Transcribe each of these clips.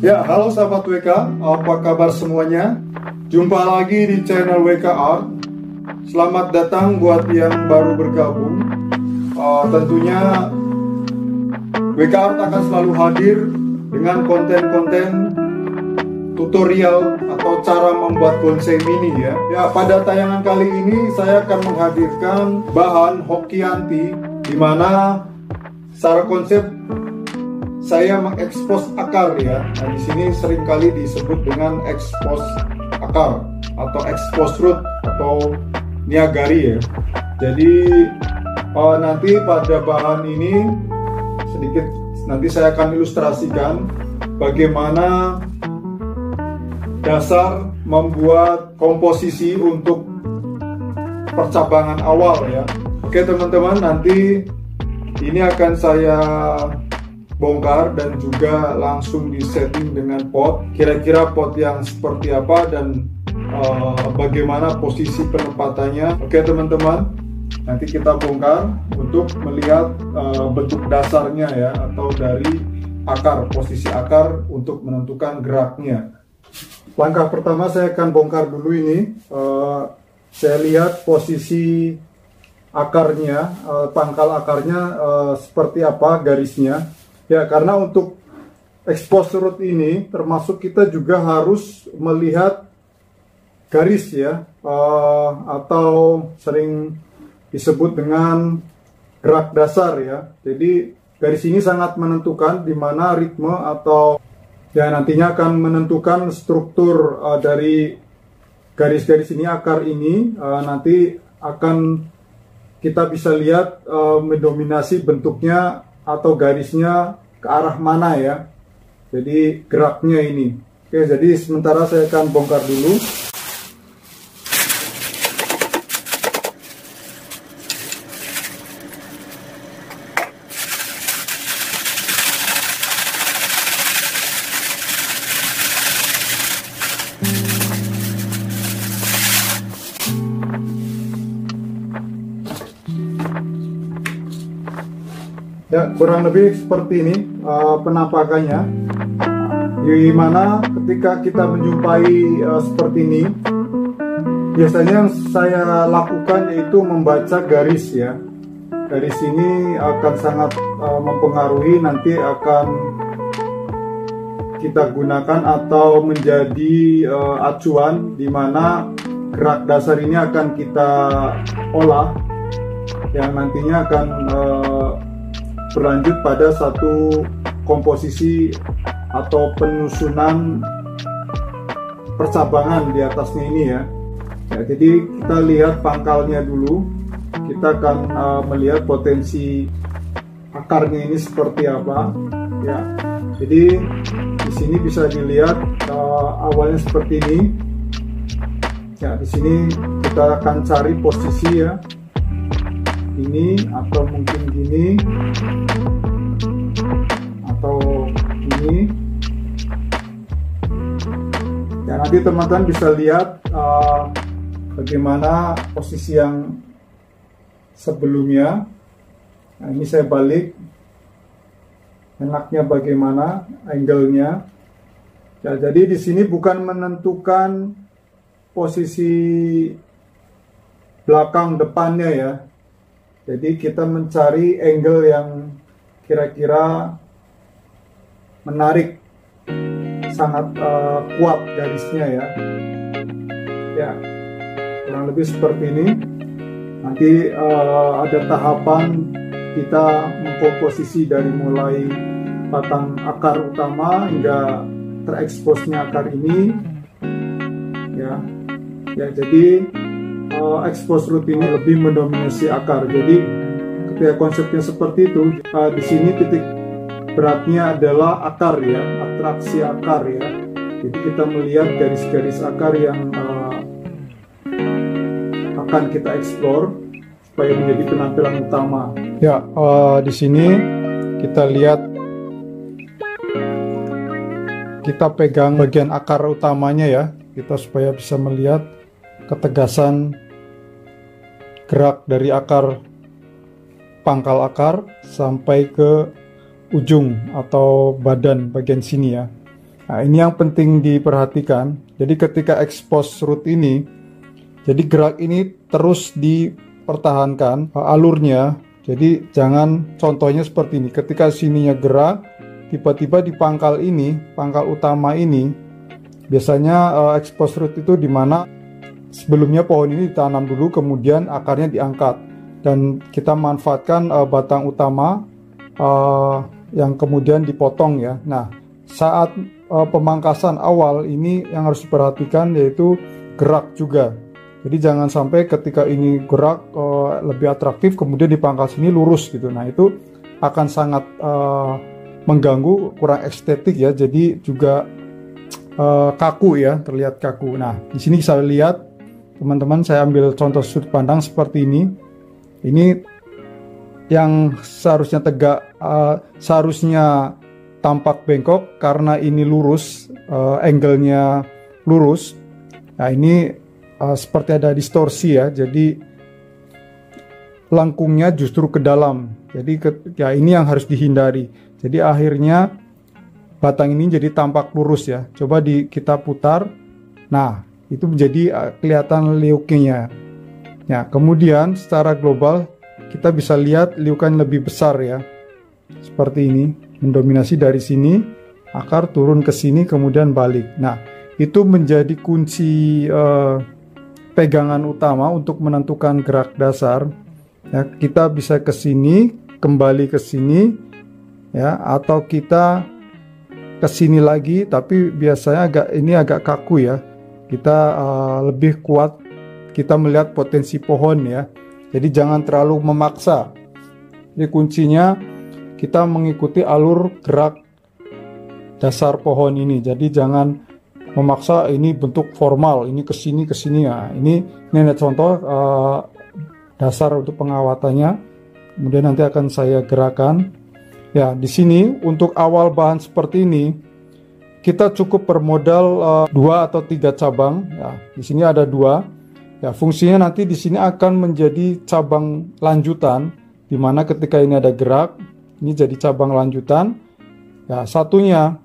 Ya, halo sahabat WK, apa kabar semuanya? Jumpa lagi di channel WK Art. Selamat datang buat yang baru bergabung. Tentunya WK Art akan selalu hadir dengan konten-konten tutorial atau cara membuat bonsai mini ya. Ya, pada tayangan kali ini saya akan menghadirkan bahan Hokianti, di mana secara konsep saya mengekspos akar ya. Nah, di sini seringkali disebut dengan ekspos akar atau ekspos root atau niagari ya. Jadi nanti pada bahan ini sedikit nanti saya akan ilustrasikan bagaimana dasar membuat komposisi untuk percabangan awal ya. Oke teman-teman, nanti ini akan saya bongkar dan juga langsung disetting dengan pot, kira-kira pot yang seperti apa dan bagaimana posisi penempatannya. Oke teman-teman, nanti kita bongkar untuk melihat bentuk dasarnya ya, atau dari akar, posisi akar untuk menentukan geraknya. Langkah pertama saya akan bongkar dulu ini. Saya lihat posisi akarnya, pangkal akarnya seperti apa garisnya. Ya, karena untuk expose root ini termasuk kita juga harus melihat garis ya, atau sering disebut dengan gerak dasar ya. Jadi garis ini sangat menentukan di mana ritme atau ya nantinya akan menentukan struktur dari garis-garis ini, akar ini nanti akan kita bisa lihat mendominasi bentuknya atau garisnya ke arah mana ya. Jadi geraknya ini. Oke, jadi sementara saya akan bongkar dulu. Ya, kurang lebih seperti ini penampakannya. Di mana ketika kita menjumpai seperti ini, biasanya yang saya lakukan yaitu membaca garis ya. Garis ini akan sangat mempengaruhi, nanti akan kita gunakan atau menjadi acuan di mana gerak dasar ini akan kita olah, yang nantinya akan berlanjut pada satu komposisi atau penyusunan percabangan di atasnya ini ya. Ya, jadi kita lihat pangkalnya dulu. Kita akan melihat potensi akarnya ini seperti apa. Ya, jadi di sini bisa dilihat awalnya seperti ini. Ya, di sini kita akan cari posisi ya. Ini atau mungkin gini atau ini ya, nanti teman-teman bisa lihat bagaimana posisi yang sebelumnya. Nah, ini saya balik, enaknya bagaimana angle-nya ya. Jadi di sini bukan menentukan posisi belakang depannya ya. Jadi kita mencari angle yang kira-kira menarik, sangat kuat garisnya ya. Ya, kurang lebih seperti ini. Nanti ada tahapan kita mengkomposisi dari mulai batang akar utama hingga tereksposnya akar ini. Ya, ya jadi expose root ini lebih mendominasi akar. Jadi ketika konsepnya seperti itu, di sini titik beratnya adalah akar ya, atraksi akar ya. Jadi kita melihat garis-garis akar yang akan kita explore supaya menjadi penampilan utama. Ya, di sini kita lihat, kita pegang bagian akar utamanya ya, kita supaya bisa melihat ketegasan gerak dari akar, pangkal akar sampai ke ujung atau badan bagian sini ya. Nah, ini yang penting diperhatikan. Jadi ketika expose root ini, jadi gerak ini terus dipertahankan alurnya. Jadi jangan, contohnya seperti ini, ketika sininya gerak, tiba-tiba di pangkal ini, pangkal utama ini, biasanya expose root itu dimana sebelumnya pohon ini ditanam dulu, kemudian akarnya diangkat, dan kita manfaatkan batang utama yang kemudian dipotong ya. Nah, saat pemangkasan awal ini yang harus diperhatikan yaitu gerak juga. Jadi jangan sampai ketika ini gerak lebih atraktif kemudian dipangkas ini lurus gitu. Nah, itu akan sangat mengganggu, kurang estetik ya. Jadi juga kaku ya, terlihat kaku. Nah, di sini bisa lihat teman-teman, saya ambil contoh sudut pandang seperti ini. Ini yang seharusnya tegak, seharusnya tampak bengkok karena ini lurus, angle-nya lurus. Nah, ini seperti ada distorsi ya, jadi lengkungnya justru ke dalam. Jadi ya ini yang harus dihindari. Jadi akhirnya batang ini jadi tampak lurus ya. Coba kita putar. Nah, itu menjadi kelihatan liuknya. Ya, kemudian secara global kita bisa lihat liukan lebih besar ya. Seperti ini, mendominasi dari sini, akar turun ke sini kemudian balik. Nah, itu menjadi kunci pegangan utama untuk menentukan gerak dasar. Ya, kita bisa ke sini, kembali ke sini, ya, atau kita ke sini lagi, tapi biasanya agak kaku ya. Kita lebih kuat, kita melihat potensi pohon ya. Jadi jangan terlalu memaksa. Jadi kuncinya kita mengikuti alur gerak dasar pohon ini. Jadi jangan memaksa ini bentuk formal, ini ke sini ya. Ini ada contoh dasar untuk pengawatannya. Kemudian nanti akan saya gerakan. Ya, di sini untuk awal bahan seperti ini kita cukup bermodal 2 atau 3 cabang. Ya, di sini ada 2. Ya, fungsinya nanti di sini akan menjadi cabang lanjutan, di mana ketika ini ada gerak, ini jadi cabang lanjutan. Ya, satunya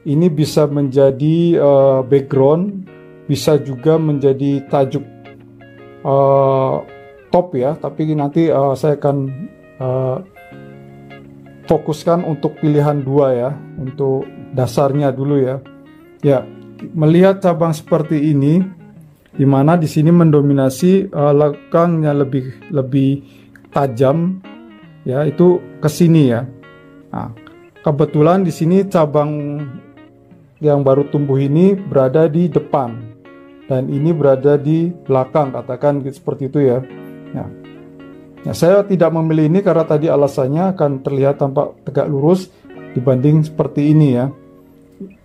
ini bisa menjadi background, bisa juga menjadi tajuk top ya, tapi nanti saya akan fokuskan untuk pilihan 2 ya, untuk dasarnya dulu ya. Ya, melihat cabang seperti ini, di mana di sini mendominasi lekangnya lebih tajam ya, itu ke sini ya. Nah, kebetulan di sini cabang yang baru tumbuh ini berada di depan dan ini berada di belakang, katakan seperti itu ya. Nah, saya tidak memilih ini karena tadi alasannya akan terlihat tampak tegak lurus dibanding seperti ini ya.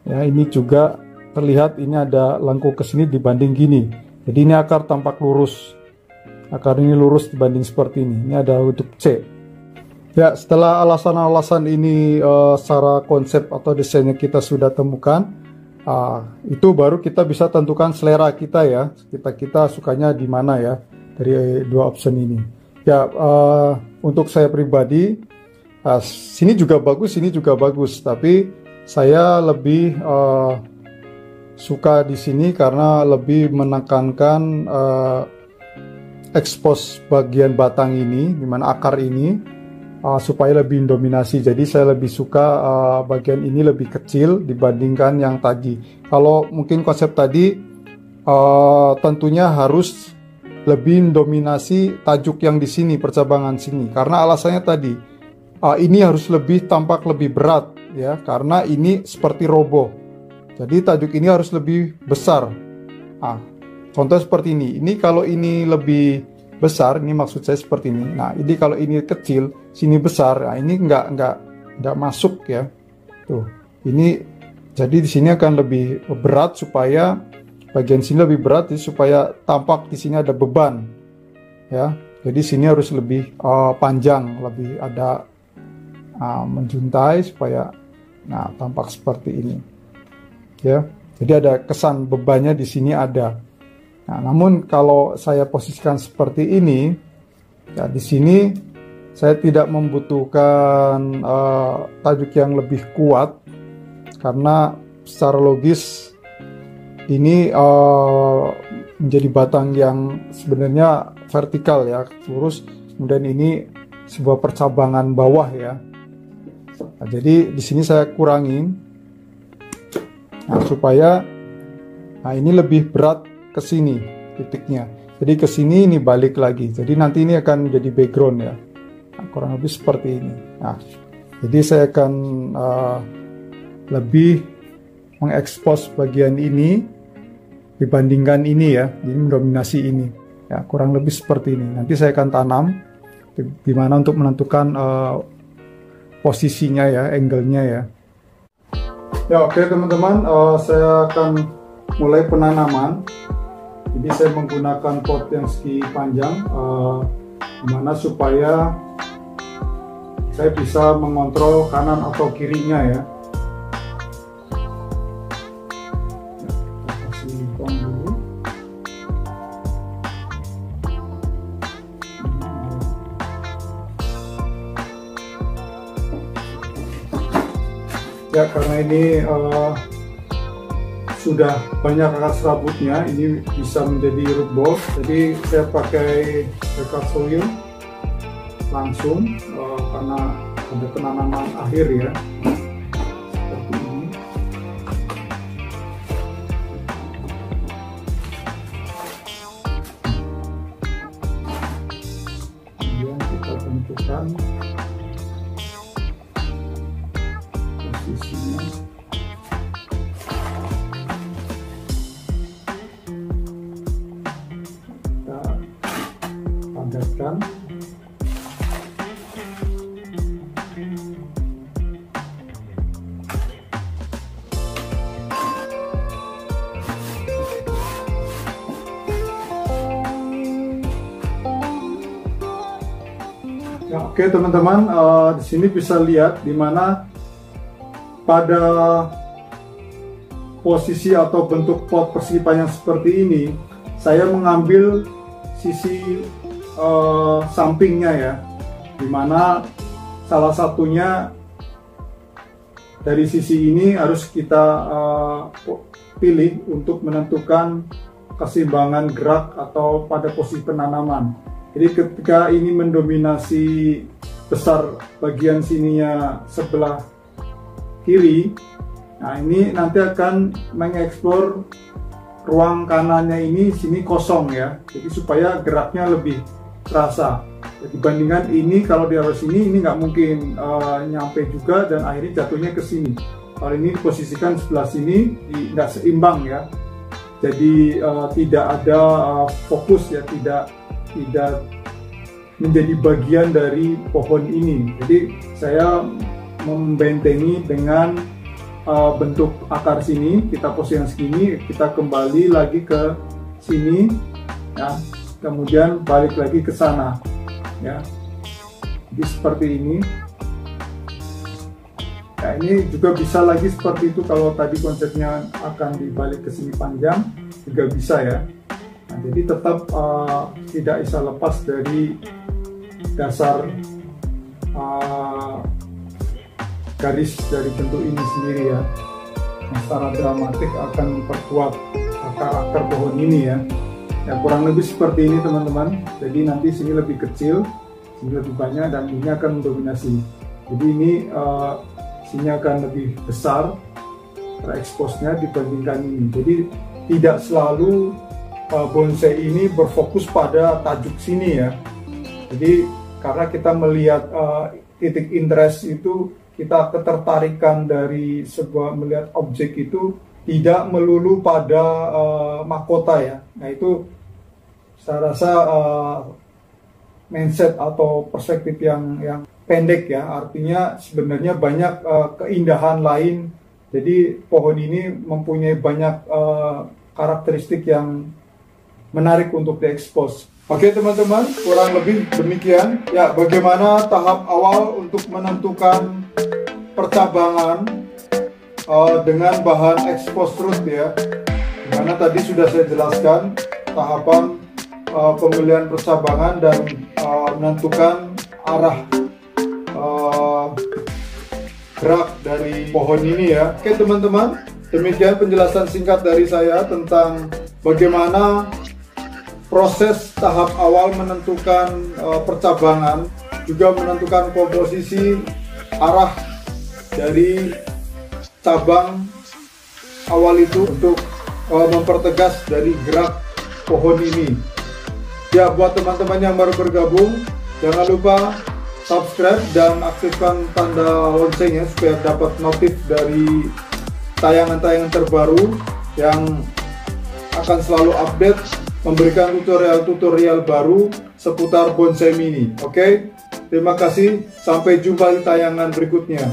Ya, ini juga terlihat ini ada lengkung ke sini dibanding gini. Jadi ini akar tampak lurus. Akar ini lurus dibanding seperti ini. Ini ada untuk C. Ya, setelah alasan-alasan ini secara konsep atau desainnya kita sudah temukan, itu baru kita bisa tentukan selera kita ya. Kita sukanya di mana ya dari 2 option ini. Ya, untuk saya pribadi, sini juga bagus, tapi saya lebih suka di sini karena lebih menekankan expose bagian batang ini, di mana akar ini, supaya lebih dominasi. Jadi saya lebih suka bagian ini lebih kecil dibandingkan yang tadi. Kalau mungkin konsep tadi tentunya harus lebih dominasi tajuk yang di sini, percabangan sini, karena alasannya tadi ini harus lebih tampak lebih berat ya, karena ini seperti roboh. Jadi tajuk ini harus lebih besar. Contoh seperti ini. Ini kalau ini lebih besar, ini maksud saya seperti ini. Nah, ini kalau ini kecil, sini besar. Nah, ini enggak masuk ya. Tuh. Ini jadi di sini akan lebih berat supaya bagian sini lebih berat supaya tampak di sini ada beban. Ya. Jadi sini harus lebih panjang, lebih ada menjuntai supaya tampak seperti ini. Ya, jadi ada kesan bebannya di sini ada. Nah, namun kalau saya posisikan seperti ini, ya di sini saya tidak membutuhkan tajuk yang lebih kuat karena secara logis ini menjadi batang yang sebenarnya vertikal ya, lurus. Kemudian ini sebuah percabangan bawah ya. Nah, jadi di sini saya kurangin, nah, supaya ini lebih berat ke sini titiknya. Jadi ke sini ini balik lagi. Jadi nanti ini akan menjadi background ya. Nah, kurang lebih seperti ini. Nah, jadi saya akan lebih mengekspos bagian ini dibandingkan ini ya. Ini mendominasi ini. Ya, kurang lebih seperti ini. Nanti saya akan tanam gimana untuk menentukan posisinya ya, angle-nya ya. Ya, oke teman-teman, saya akan mulai penanaman. Jadi saya menggunakan pot yang segi panjang, gimana supaya saya bisa mengontrol kanan atau kirinya ya. Ya, karena ini sudah banyak akar serabutnya, ini bisa menjadi root ball. Jadi saya pakai akar soil langsung karena ada penanaman akhir ya. Seperti ini. Kemudian kita tentukan posisinya. Kita padatkan. Ya, oke teman-teman, di sini bisa lihat di mana pada posisi atau bentuk pot persegi panjang seperti ini, saya mengambil sisi sampingnya ya, dimana salah satunya dari sisi ini harus kita pilih untuk menentukan keseimbangan gerak atau pada posisi penanaman. Jadi ketika ini mendominasi besar bagian sininya sebelah kiri, nah ini nanti akan mengeksplor ruang kanannya ini, sini kosong ya, jadi supaya geraknya lebih terasa. Jadi dibandingkan ini, kalau di arah sini ini nggak mungkin nyampe juga dan akhirnya jatuhnya ke sini. Kalau ini diposisikan sebelah sini nggak seimbang ya, jadi tidak ada fokus ya, tidak menjadi bagian dari pohon ini. Jadi saya membentengi dengan bentuk akar sini, kita posisikan segini, kita kembali lagi ke sini ya, kemudian balik lagi ke sana ya. Jadi seperti ini ya, ini juga bisa lagi seperti itu. Kalau tadi konsepnya akan dibalik ke sini panjang juga bisa ya. Nah, jadi tetap tidak bisa lepas dari dasar garis dari bentuk ini sendiri ya, yang secara dramatik akan memperkuat akar-akar pohon ini ya. Ya kurang lebih seperti ini teman-teman. Jadi nanti sini lebih kecil, sini lebih banyak, dan ini akan mendominasi. Jadi ini sini akan lebih besar tereksposnya dibandingkan ini. Jadi tidak selalu bonsai ini berfokus pada tajuk sini ya. Jadi karena kita melihat titik interest itu, kita ketertarikan dari sebuah melihat objek itu tidak melulu pada mahkota ya. Nah itu saya rasa mindset atau perspektif yang pendek ya. Artinya sebenarnya banyak keindahan lain. Jadi pohon ini mempunyai banyak karakteristik yang menarik untuk diekspos. Oke teman-teman, kurang lebih demikian. Ya, bagaimana tahap awal untuk menentukan percabangan dengan bahan expose root ya. Dimana tadi sudah saya jelaskan tahapan pemilihan percabangan dan menentukan arah gerak dari pohon ini ya. Oke teman-teman, Demikian penjelasan singkat dari saya tentang bagaimana proses tahap awal menentukan percabangan, juga menentukan komposisi arah dari cabang awal itu untuk mempertegas dari gerak pohon ini. Ya, buat teman-teman yang baru bergabung, jangan lupa subscribe dan aktifkan tanda loncengnya supaya dapat notif dari tayangan-tayangan terbaru yang akan selalu update, memberikan tutorial-tutorial baru seputar bonsai mini. Oke, terima kasih, sampai jumpa di tayangan berikutnya.